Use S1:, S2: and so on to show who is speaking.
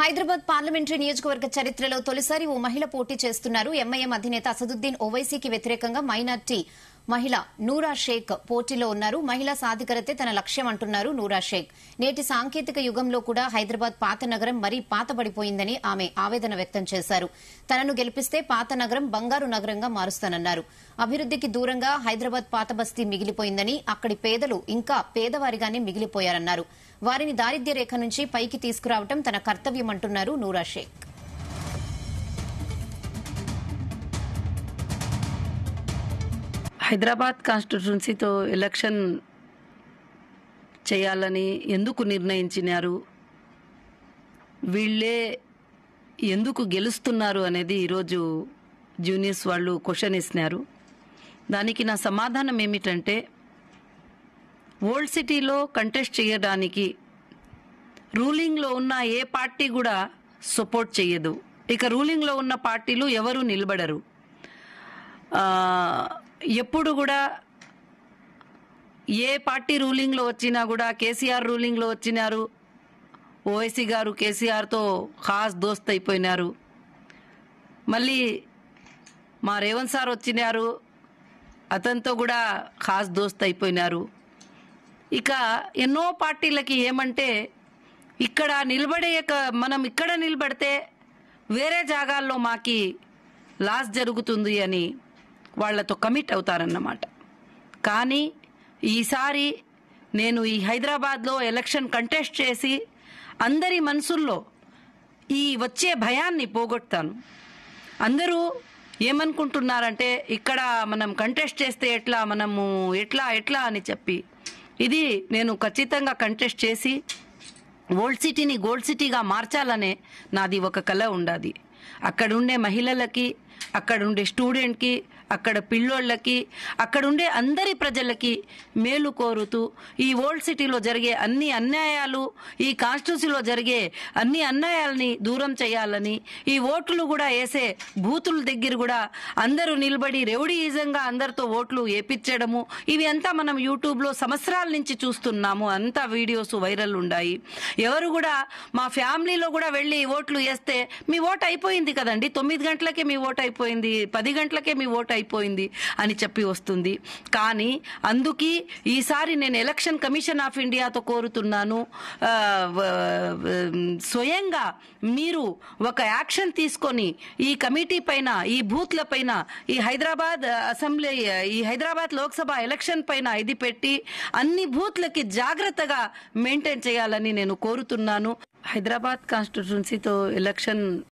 S1: Hyderabad parliamentary నియోజకవర్గ చరిత్రలో తొలిసారి ఓ మహిళ పోటీ చేస్తున్నారు. ఎంఐఎం అధినేత అసదుద్దీన్ ఓవైసీకి వ్యతిరేకంగా మైనార్టీ మహిళ నూరా షేక్ పోటీలో ఉన్నారు. మహిళా సాధికారతే తన లక్ష్యం అంటున్నారు నూరా షేక్. నేటి సాంకేతిక యుగంలో కూడా హైదరాబాద్ పాత నగరం మరీ పాతబడిపోయిందని ఆమె ఆవేదన వ్యక్తం చేశారు. తనను గెలిపిస్తే పాత నగరం బంగారు నగరంగా మారుస్తానన్నారు. అభివృద్దికి దూరంగా హైదరాబాద్ పాత బస్తీ మిగిలిపోయిందని, అక్కడి పేదలు ఇంకా పేదవారిగానే మిగిలిపోయారన్నారు. వారిని దారిద్ర్య రేఖ నుంచి పైకి తీసుకురావడం తన కర్తవ్యమంటున్నారు నూరా షేక్.
S2: హైదరాబాద్ కాన్స్టిట్యున్సీతో ఎలక్షన్ చేయాలని ఎందుకు నిర్ణయించినారు, వీళ్ళే ఎందుకు గెలుస్తున్నారు అనేది ఈరోజు జూనియర్స్ వాళ్ళు క్వశ్చన్ ఇస్తున్నారు. దానికి నా సమాధానం ఏమిటంటే, ఓల్డ్ సిటీలో కంటెస్ట్ చేయడానికి రూలింగ్లో ఉన్న ఏ పార్టీ కూడా సపోర్ట్ చేయదు. ఇక రూలింగ్లో ఉన్న పార్టీలు ఎవరు నిలబడరు. ఎప్పుడు కూడా ఏ పార్టీ రూలింగ్లో వచ్చినా కూడా, కేసీఆర్ రూలింగ్లో వచ్చినారు, ఓవైసీ గారు కేసీఆర్తో ఖాస్ దోస్త్ అయిపోయినారు. మళ్ళీ మా రేవంత్ సార్ వచ్చినారు, అతనితో కూడా ఖాస్ దోస్త్ అయిపోయినారు. ఇక ఎన్నో పార్టీలకి ఏమంటే, ఇక్కడ మనం ఇక్కడ నిలబడితే వేరే జాగాల్లో మాకి లాస్ జరుగుతుంది అని వాళ్లతో కమిట్ అవుతారన్నమాట. కానీ ఈసారి నేను ఈ హైదరాబాద్లో ఎలక్షన్ కంటెస్ట్ చేసి అందరి మనసుల్లో ఈ వచ్చే భయాన్ని పోగొడతాను. అందరూ ఏమనుకుంటున్నారంటే, ఇక్కడ మనం కంటెస్ట్ చేస్తే ఎట్లా అని చెప్పి, ఇది నేను ఖచ్చితంగా కంటెస్ట్ చేసి ఓల్డ్ సిటీని గోల్డ్ సిటీగా మార్చాలనే నాది ఒక కల ఉండాది. అక్కడుండే మహిళలకి, అక్కడుండే స్టూడెంట్కి, అక్కడ పిల్లోళ్ళకి, అక్కడుండే అందరి ప్రజలకి మేలు కోరుతూ ఈ ఓల్డ్ సిటీలో జరిగే అన్ని అన్యాయాలు, ఈ కాన్స్టిట్యూన్సీలో జరిగే అన్ని అన్యాయాలని దూరం చేయాలని, ఈ ఓట్లు కూడా వేసే బూతుల దగ్గర కూడా అందరూ నిలబడి రౌడీయిజంగా అందరితో ఓట్లు వేపించడము, ఇవి అంతా మనం యూట్యూబ్లో సంవత్సరాల నుంచి చూస్తున్నాము. అంతా వీడియోస్ వైరల్ ఉన్నాయి. ఎవరు కూడా మా ఫ్యామిలీలో కూడా వెళ్ళి ఓట్లు వేస్తే, మీ ఓటు అయిపోయింది కదండి, 9 గంటలకే మీ ఓటు అయిపోయింది, 10 గంటలకే మీ ఓటు అయిపోయింది అని చెప్పి వస్తుంది. కానీ అందుకే ఈసారి నేను ఎలక్షన్ కమిషన్ ఆఫ్ ఇండియాతో కోరుతున్నాను, స్వయంగా మీరు ఒక యాక్షన్ తీసుకొని ఈ కమిటీ పైన, ఈ బూత్ల పైన, ఈ హైదరాబాద్ అసెంబ్లీ, ఈ హైదరాబాద్ లోక్సభ ఎలక్షన్ పైన ఇది పెట్టి అన్ని బూత్లకి జాగ్రత్తగా మెయింటైన్ చేయాలని నేను కోరుతున్నాను. హైదరాబాద్ కాన్స్టిట్యున్సీతో ఎలక్షన్